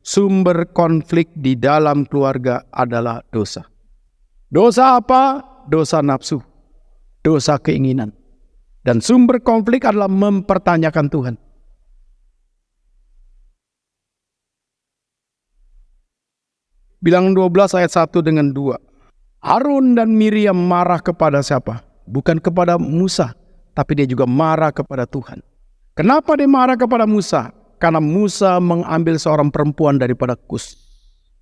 sumber konflik di dalam keluarga adalah dosa. Dosa apa? Dosa nafsu, dosa keinginan. Dan sumber konflik adalah mempertanyakan Tuhan. Bilangan 12 ayat 1 dengan 2. Harun dan Miriam marah kepada siapa? Bukan kepada Musa, tapi dia juga marah kepada Tuhan. Kenapa dia marah kepada Musa? Karena Musa mengambil seorang perempuan daripada Kus.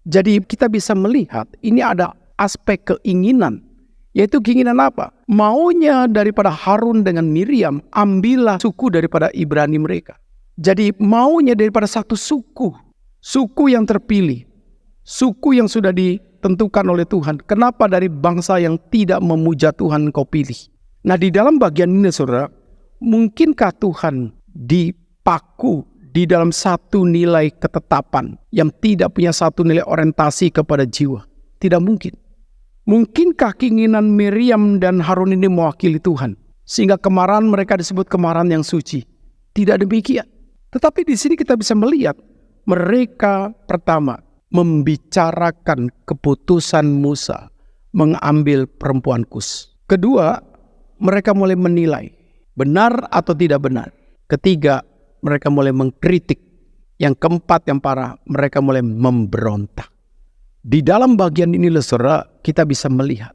Jadi kita bisa melihat ini ada aspek keinginan. Yaitu keinginan apa? Maunya daripada Harun dengan Miriam, ambillah suku daripada Ibrani mereka. Jadi maunya daripada satu suku. Suku yang terpilih. Suku yang sudah ditentukan oleh Tuhan. Kenapa dari bangsa yang tidak memuja Tuhan kau pilih? Nah di dalam bagian ini saudara, mungkinkah Tuhan dipaku di dalam satu nilai ketetapan yang tidak punya satu nilai orientasi kepada jiwa? Tidak mungkin. Mungkinkah keinginan Miriam dan Harun ini mewakili Tuhan? Sehingga kemarahan mereka disebut kemarahan yang suci. Tidak demikian. Tetapi di sini kita bisa melihat mereka pertama membicarakan keputusan Musa mengambil perempuan Kus. Kedua, mereka mulai menilai benar atau tidak benar. Ketiga, mereka mulai mengkritik. Yang keempat yang parah, mereka mulai memberontak. Di dalam bagian ini saudara, kita bisa melihat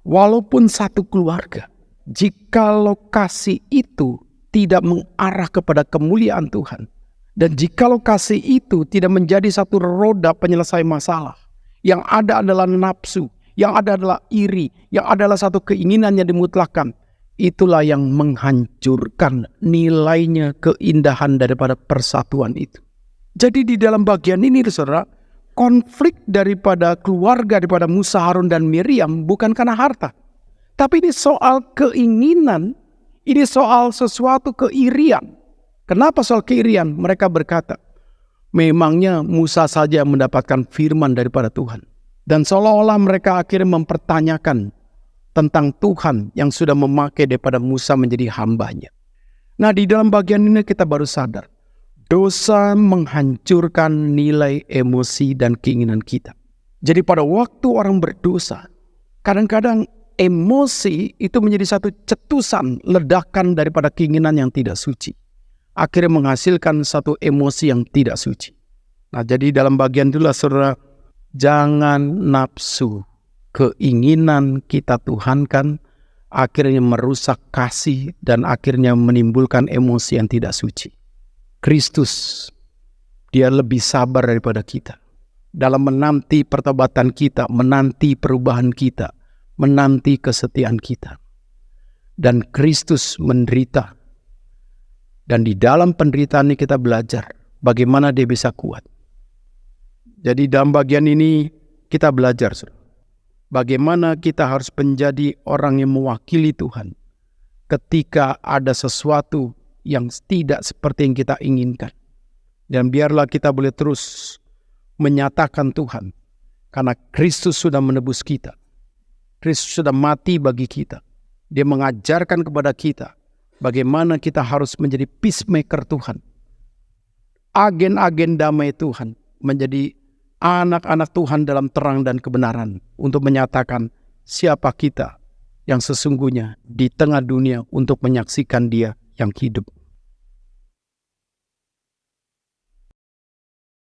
walaupun satu keluarga, jika lokasi itu tidak mengarah kepada kemuliaan Tuhan, dan jika lokasi itu tidak menjadi satu roda penyelesai masalah, yang ada adalah nafsu, yang ada adalah iri, yang adalah satu keinginan yang dimutlakkan, itulah yang menghancurkan nilainya keindahan daripada persatuan itu. Jadi di dalam bagian ini saudara, konflik daripada keluarga daripada Musa, Harun dan Miriam bukan karena harta. Tapi ini soal keinginan, ini soal sesuatu keirian. Kenapa soal keirian? Mereka berkata, memangnya Musa saja yang mendapatkan firman daripada Tuhan. Dan seolah-olah mereka akhirnya mempertanyakan tentang Tuhan yang sudah memakai daripada Musa menjadi hambanya. Nah di dalam bagian ini kita baru sadar, dosa menghancurkan nilai emosi dan keinginan kita. Jadi pada waktu orang berdosa, kadang-kadang emosi itu menjadi satu cetusan ledakan daripada keinginan yang tidak suci. Akhirnya menghasilkan satu emosi yang tidak suci. Nah jadi dalam bagian itulah saudara, jangan nafsu, keinginan kita tuhankan, akhirnya merusak kasih dan akhirnya menimbulkan emosi yang tidak suci. Kristus, dia lebih sabar daripada kita. Dalam menanti pertobatan kita, menanti perubahan kita, menanti kesetiaan kita. Dan Kristus menderita. Dan di dalam penderitaan ini kita belajar bagaimana dia bisa kuat. Jadi dalam bagian ini kita belajar bagaimana kita harus menjadi orang yang mewakili Tuhan ketika ada sesuatu yang tidak seperti yang kita inginkan. Dan biarlah kita boleh terus menyatakan Tuhan, karena Kristus sudah menebus kita. Kristus sudah mati bagi kita. Dia mengajarkan kepada kita bagaimana kita harus menjadi peacemaker Tuhan. Agen-agen damai Tuhan. Menjadi anak-anak Tuhan dalam terang dan kebenaran. Untuk menyatakan siapa kita yang sesungguhnya di tengah dunia untuk menyaksikan Dia yang hidup.